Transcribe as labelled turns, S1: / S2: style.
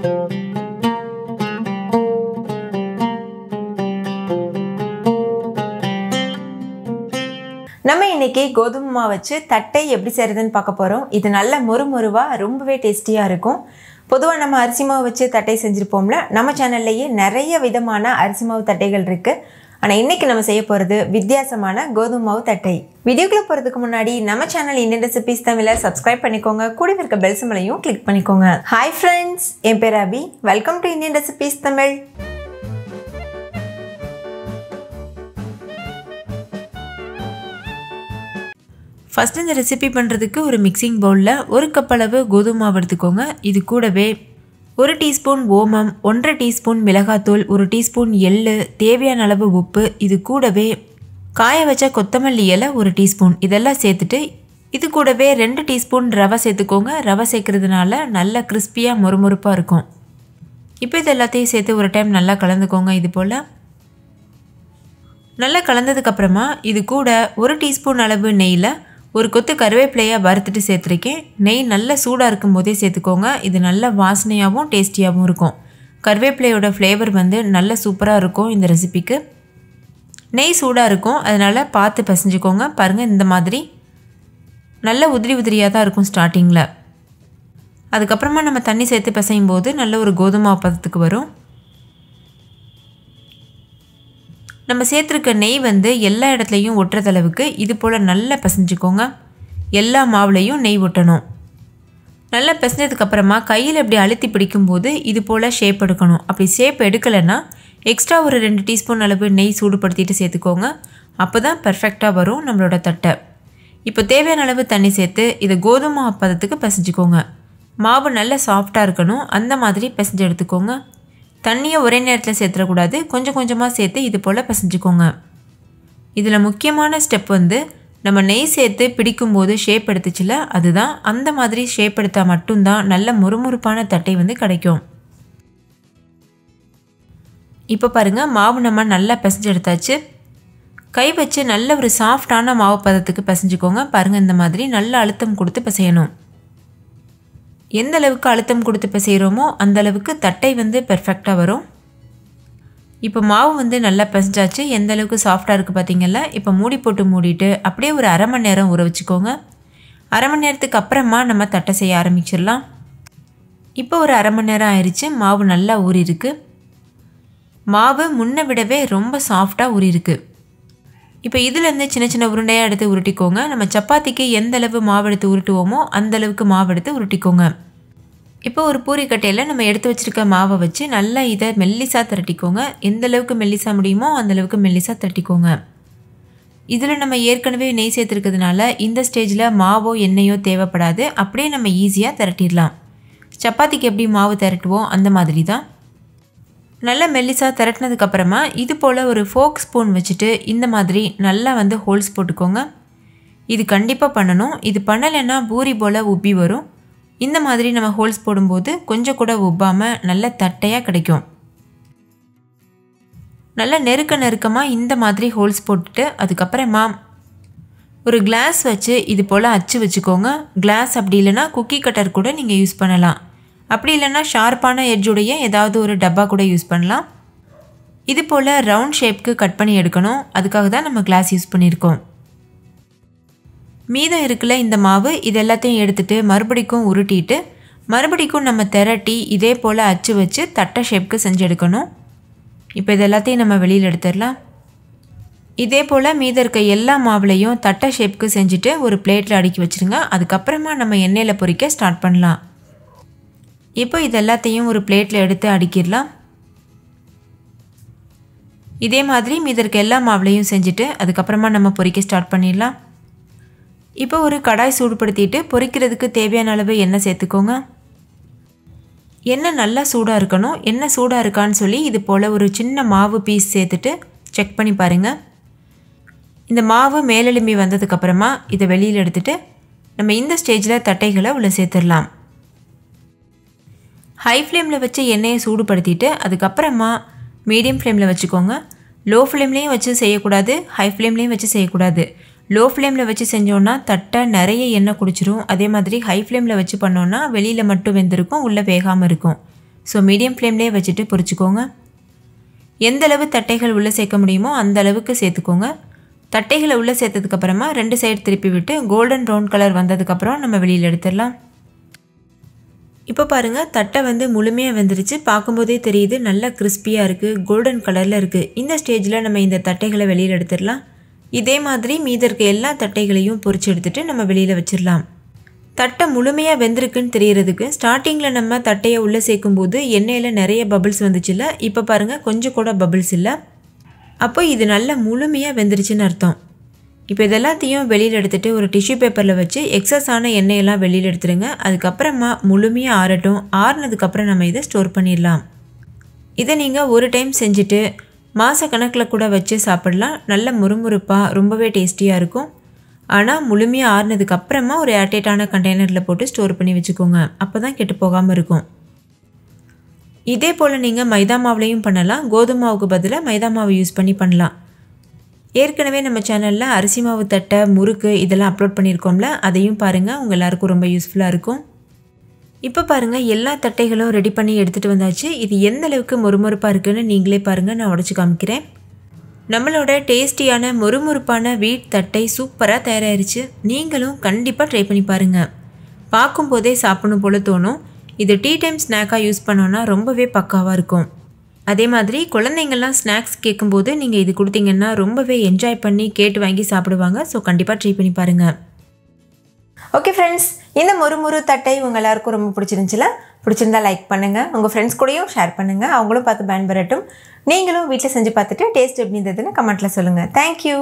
S1: நம்ம இன்னைக்கு கோதுமை மாவு வச்சு தட்டை எப்படி செய்யறதுன்னு பார்க்க போறோம். இது நல்ல மொறுமொறுவா ரொம்பவே டேஸ்டியா இருக்கும். பொதுவா நம்ம அரிசி மாவு வச்சு தட்டை செஞ்சிருப்போம்ல. நம்ம சேனல்லையே நிறைய விதமான அரிசி மாவு தட்டைகள் இருக்கு. ஆனா இன்னைக்கு நம்ம செய்ய போறது வித்தியாசமான கோதுமை மாவு தட்டை. வீடியோக்குள்ள போறதுக்கு முன்னாடி நம்ம சேனல் இந்தியன் ரெசிபிஸ் தமிழை சப்ஸ்கிரைப் பண்ணிக்கோங்க. கூடவே இருக்க பெல் சிம்பலையும் கிளிக் பண்ணிக்கோங்க. ஹாய் ஃப்ரெண்ட்ஸ், என் பேர் Abi. Welcome to Indian recipes Tamil. First இந்த ரெசிபி பண்ணுறதுக்கு ஒரு மிக்சிங் பவுலில் ஒரு கப் அளவு கோதுமை மாவு எடுத்துக்கோங்க. இது கூடவே 1 டீஸ்பூன் ஓமம், 1.5 டீஸ்பூன் மிளகாத்தூள், 1 டீஸ்பூன் எள்ளு, தேவையான அளவு உப்பு, இது கூடவே காய வச்ச கொத்தமல்லி இலை 1 டீஸ்பூன், இதெல்லாம் சேர்த்துட்டு இது கூடவே 2 டீஸ்பூன் ரவை சேர்த்துக்கோங்க. ரவை சேர்க்கறதுனால நல்ல கிறிஸ்பியாக மொறுமொறுப்பாக இருக்கும். இப்போ இது எல்லாத்தையும் சேர்த்து ஒரு டைம் நல்லா கலந்துக்கோங்க. இது போல் நல்லா கலந்ததுக்கப்புறமா இது கூட 1 டீஸ்பூன் அளவு நெய்யில் ஒரு கொத்து கருவேப்பிலையாக வறுத்துட்டு சேர்த்துருக்கேன். நெய் நல்லா சூடாக இருக்கும் போதே சேர்த்துக்கோங்க. இது நல்ல வாசனையாகவும் டேஸ்டியாகவும் இருக்கும். கருவேப்பிலையோட ஃப்ளேவர் நல்ல சூப்பராக இருக்கும் இந்த ரெசிபிக்கு. நெய் சூடாக இருக்கும், அதனால் பார்த்து பிசைஞ்சுக்கோங்க. பாருங்கள், இந்த மாதிரி நல்ல உதிரி உதிரியாக தான் இருக்கும் ஸ்டார்டிங்கில். அதுக்கப்புறமா நம்ம தண்ணி சேர்த்து பிசையும் போது நல்ல ஒரு கோதுமை பதத்துக்கு வரும். நம்ம சேர்த்துருக்க நெய் எல்லா இடத்துலையும் ஒட்டுறதளவுக்கு இது போல் நல்லா பிசைஞ்சுக்கோங்க. எல்லா மாவுலையும் நெய் ஒட்டணும். நல்லா பிசைஞ்சதுக்கப்புறமா கையில் இப்படி அழுத்தி பிடிக்கும்போது இது போல் ஷேப் எடுக்கணும். அப்படி ஷேப் எடுக்கலைன்னா எக்ஸ்ட்ரா ஒரு 2 டீஸ்பூன் அளவு நெய் சூடுபடுத்திட்டு சேர்த்துக்கோங்க. அப்போ தான் பர்ஃபெக்டாக வரும் நம்மளோட தட்டை. இப்போ தேவையான அளவு தண்ணி சேர்த்து இதை கோதுமை பதத்துக்கு பிசைஞ்சுக்கோங்க. மாவு நல்லா சாஃப்டாக இருக்கணும், அந்த மாதிரி பிசைஞ்சு எடுத்துக்கோங்க. தண்ணியை ஒரே நேரத்தில் சேர்த்துடக்கூடாது, கொஞ்சம் கொஞ்சமாக சேர்த்து இது போல் பிசைஞ்சுக்கோங்க. இதில் முக்கியமான ஸ்டெப் நம்ம நெய் சேர்த்து பிடிக்கும்போது ஷேப் எடுத்துச்சுல, அதுதான். அந்த மாதிரி ஷேப் எடுத்தால் மட்டும்தான் நல்ல மொறுமொறுப்பான தட்டை கிடைக்கும். இப்போ பாருங்கள், மாவு நம்ம நல்லா பிசைஞ்சு எடுத்தாச்சு. கை வச்சு நல்ல ஒரு சாஃப்டான மாவு பதத்துக்கு பிசைஞ்சுக்கோங்க. பாருங்கள், இந்த மாதிரி நல்ல அழுத்தம் கொடுத்து பிசையணும். எந்த அளவுக்கு அழுத்தம் கொடுத்து பிசைகிறோமோ அந்த அளவுக்கு தட்டை பெர்ஃபெக்டாக வரும். இப்போ மாவு நல்லா பிசைஞ்சாச்சு. எந்த அளவுக்கு சாஃப்டாக இருக்குது பார்த்தீங்கல்ல. இப்போ மூடி போட்டு மூடிட்டு அப்படியே ஒரு அரை மணி நேரம் ஊற வச்சுக்கோங்க. அரை மணி நேரத்துக்கு அப்புறமா நம்ம தட்டை செய்ய ஆரம்பிச்சிடலாம். இப்போ ஒரு அரை மணி நேரம் ஆயிடுச்சு. மாவு நல்லா ஊறிருக்கு. மாவு முன்னை விடவே ரொம்ப சாஃப்டாக ஊறிருக்கு. இப்போ இதுலேருந்து சின்ன சின்ன உருண்டையாக எடுத்து உருட்டிக்கோங்க. நம்ம சப்பாத்திக்கு எந்த அளவு மாவு எடுத்து உருட்டுவோமோ அந்த அளவுக்கு மாவு எடுத்து உருட்டிக்கோங்க. இப்போ ஒரு பூரிக்கட்டையில் நம்ம எடுத்து வச்சுருக்க மாவை வச்சு நல்லா இதை மெல்லிசாக திரட்டிக்கோங்க. எந்த அளவுக்கு மெல்லிசாக முடியுமோ அந்தளவுக்கு மெல்லிசாக திரட்டிக்கோங்க. இதில் நம்ம ஏற்கனவே நெய் சேர்த்துருக்கிறதுனால இந்த ஸ்டேஜில் மாவோ எண்ணெயோ தேவைப்படாது. அப்படியே நம்ம ஈஸியாக திரட்டிடலாம். சப்பாத்திக்கு எப்படி மாவு திரட்டுவோம் அந்த மாதிரி தான். நல்லா மெல்லிசாக திரட்டினதுக்கப்புறமா இது போல் ஒரு ஃபோக் ஸ்பூன் வச்சுட்டு இந்த மாதிரி நல்லா ஹோல்ஸ் போட்டுக்கோங்க. இது கண்டிப்பாக பண்ணணும். இது பண்ணலைன்னா பூரி போல் உப்பி வரும். இந்த மாதிரி நம்ம ஹோல்ஸ் போடும்போது கொஞ்சம் கூட உப்பாமல் நல்ல தட்டையாக கிடைக்கும். நல்லா நெருக்கமாக இந்த மாதிரி ஹோல்ஸ் போட்டுட்டு அதுக்கப்புறமா ஒரு கிளாஸ் வச்சு இது போல் அச்சு வச்சுக்கோங்க. கிளாஸ் அப்படி இல்லைன்னா குக்கி கட்டர் கூட நீங்கள் யூஸ் பண்ணலாம். அப்படி இல்லைன்னா ஷார்ப்பான எட்ஜுடைய ஏதாவது ஒரு டப்பா கூட யூஸ் பண்ணலாம். இது போல் ரவுண்ட் ஷேப்க்கு கட் பண்ணி எடுக்கணும். அதுக்காக தான் நம்ம கிளாஸ் யூஸ் பண்ணியிருக்கோம். மீதம் இருக்குல்ல இந்த மாவு, இது எல்லாத்தையும் எடுத்துகிட்டு மறுபடிக்கும் உருட்டிட்டு மறுபடிக்கும் நம்ம திரட்டி இதே போல் அச்சு வச்சு தட்டை ஷேப்க்கு செஞ்சு எடுக்கணும். இப்போ இது எல்லாத்தையும் நம்ம வெளியில் எடுத்துடலாம். இதே போல் மீதம் இருக்க எல்லா மாவுலையும் தட்டை ஷேப்க்கு செஞ்சுட்டு ஒரு பிளேட்டில் அடுக்கி வச்சுருங்க. அதுக்கப்புறமா நம்ம எண்ணெயில் பொரிக்க ஸ்டார்ட் பண்ணலாம். இப்போ இது எல்லாத்தையும் ஒரு பிளேட்டில் எடுத்து அடுக்கிடலாம். இதே மாதிரி மீதி இருக்க எல்லா மாவுலையும் செஞ்சுட்டு அதுக்கப்புறமா நம்ம பொரிக்க ஸ்டார்ட் பண்ணிடலாம். இப்போ ஒரு கடாய் சூடுபடுத்திட்டு பொரிக்கிறதுக்கு தேவையான அளவு எண்ணெய் சேர்த்துக்கோங்க. எண்ணெய் நல்லா சூடாக இருக்கணும். எண்ணெய் சூடாக இருக்கான்னு சொல்லி இது போல் ஒரு சின்ன மாவு பீஸ் சேர்த்துட்டு செக் பண்ணி பாருங்கள். இந்த மாவு மேலெலும்பி வந்ததுக்கப்புறமா இதை வெளியில் எடுத்துகிட்டு நம்ம இந்த ஸ்டேஜில் தட்டைகளை உள்ளே சேர்த்துடலாம். ஹை ஃப்ளேமில் வச்சு எண்ணெயை சூடுபடுத்திட்டு அதுக்கப்புறமா மீடியம் ஃப்ளேமில் வச்சுக்கோங்க. லோ ஃப்ளேம்லேயும் வச்சு செய்யக்கூடாது, ஹை ஃப்ளேம்லேயும் வச்சு செய்யக்கூடாது. லோ ஃப்ளேமில் வச்சு செஞ்சோன்னா தட்டை நிறைய எண்ணெய் குடிச்சிரும். அதே மாதிரி ஹை ஃப்ளேமில் வச்சு பண்ணோன்னா வெளியில் மட்டும் வெந்திருக்கும், உள்ளே வேகாமல் இருக்கும். ஸோ மீடியம் ஃப்ளேம்லேயே வச்சுட்டு பொரிச்சுக்கோங்க. எந்த அளவு தட்டைகள் உள்ளே சேர்க்க முடியுமோ அந்த அளவுக்கு சேர்த்துக்கோங்க. தட்டைகளை உள்ளே சேர்த்ததுக்கப்புறமா 2 சைடு திருப்பி விட்டு கோல்டன் ப்ரௌன் கலர் வந்ததுக்கப்புறம் நம்ம வெளியில் எடுத்துடலாம். இப்போ பாருங்கள், தட்டை வந்து முழுமையாக வெந்துருச்சு. பார்க்கும்போதே தெரியுது நல்லா கிறிஸ்பியாக இருக்குது, கோல்டன் கலரில் இருக்குது. இந்த ஸ்டேஜில் நம்ம இந்த தட்டைகளை வெளியில் எடுத்துடலாம். இதே மாதிரி மீதி இருக்க எல்லா தட்டைகளையும் பொரிச்சு எடுத்துகிட்டு நம்ம வெளியில் வச்சிடலாம். தட்டை முழுமையாக வெந்திருக்குன்னு தெரியறதுக்கு ஸ்டார்டிங்கில் நம்ம தட்டையை உள்ளே சேர்க்கும்போது எண்ணெயில் நிறைய பபிள்ஸ் வந்துச்சுல்ல, இப்போ பாருங்கள் கொஞ்சம் கூட பபிள்ஸ் இல்லை. அப்போ இது நல்லா முழுமையாக வெந்துருச்சுன்னு அர்த்தம். இப்போ இதெல்லாத்தையும் வெளியில் எடுத்துகிட்டு ஒரு டிஷ்யூ பேப்பரில் வச்சு எக்ஸஸ் ஆன எண்ணெயெல்லாம் வெளியில் எடுத்துருங்க. அதுக்கப்புறமா முழுமையாக ஆறட்டும். ஆறுனதுக்கப்புறம் நம்ம இதை ஸ்டோர் பண்ணிடலாம். இதை நீங்கள் ஒரு டைம் செஞ்சுட்டு மாதக்கணக்கில் கூட வச்சு சாப்பிடலாம். நல்ல முறுமுறுப்பாக ரொம்பவே டேஸ்டியாக இருக்கும். ஆனால் முழுமையாக ஆறுனதுக்கப்புறமா ஒரு ஏர்டைட்டான கண்டெய்னரில் போட்டு ஸ்டோர் பண்ணி வச்சுக்கோங்க. அப்போ தான் கெட்டு போகாமல் இருக்கும். இதே போல் நீங்கள் மைதா மாவுலையும் பண்ணலாம். கோதுமை மாவுக்கு பதிலாக மைதா மாவு யூஸ் பண்ணி பண்ணலாம். ஏற்கனவே நம்ம சேனலில் அரிசி மாவு தட்டை, முறுக்கு இதெல்லாம் அப்லோட் பண்ணியிருக்கோம்ல, அதையும் பாருங்கள். உங்கள் எல்லாருக்கும் ரொம்ப யூஸ்ஃபுல்லாக இருக்கும். இப்போ பாருங்கள், எல்லா தட்டைகளும் ரெடி பண்ணி எடுத்துகிட்டு வந்தாச்சு. இது எந்த அளவுக்கு மொறுமொறுப்பாக இருக்குதுன்னு நீங்களே பாருங்கள். நான் உடச்சி காமிக்கிறேன். நம்மளோட டேஸ்டியான மொறுமொறுப்பான வீட் தட்டை சூப்பராக தயாராகிருச்சு. நீங்களும் கண்டிப்பாக ட்ரை பண்ணி பாருங்கள். பார்க்கும்போதே சாப்பிடணும் போல் தோணும். இது டீ டைம் ஸ்நாக்காக யூஸ் பண்ணோன்னா ரொம்பவே பக்காவாக இருக்கும். அதே மாதிரி குழந்தைங்கள்லாம் ஸ்நாக்ஸ் கேட்கும்போது நீங்கள் இது கொடுத்தீங்கன்னா ரொம்பவே என்ஜாய் பண்ணி கேட்டு வாங்கி சாப்பிடுவாங்க. ஸோ கண்டிப்பாக ட்ரை பண்ணி பாருங்கள். ஓகே ஃப்ரெண்ட்ஸ், இந்த மொறு தட்டை உங்கள் எல்லாருக்கும் ரொம்ப பிடிச்சிருந்துச்சுல? பிடிச்சிருந்தா லைக் பண்ணுங்கள். உங்கள் ஃப்ரெண்ட்ஸ் கூடயும் ஷேர் பண்ணுங்கள். அவங்களும் பார்த்து பயன்பெறட்டும். நீங்களும் வீட்டில் செஞ்சு பார்த்துட்டு டேஸ்ட் எப்படி இருந்ததுன்னு கமெண்ட்டில் சொல்லுங்கள். தேங்க்யூ.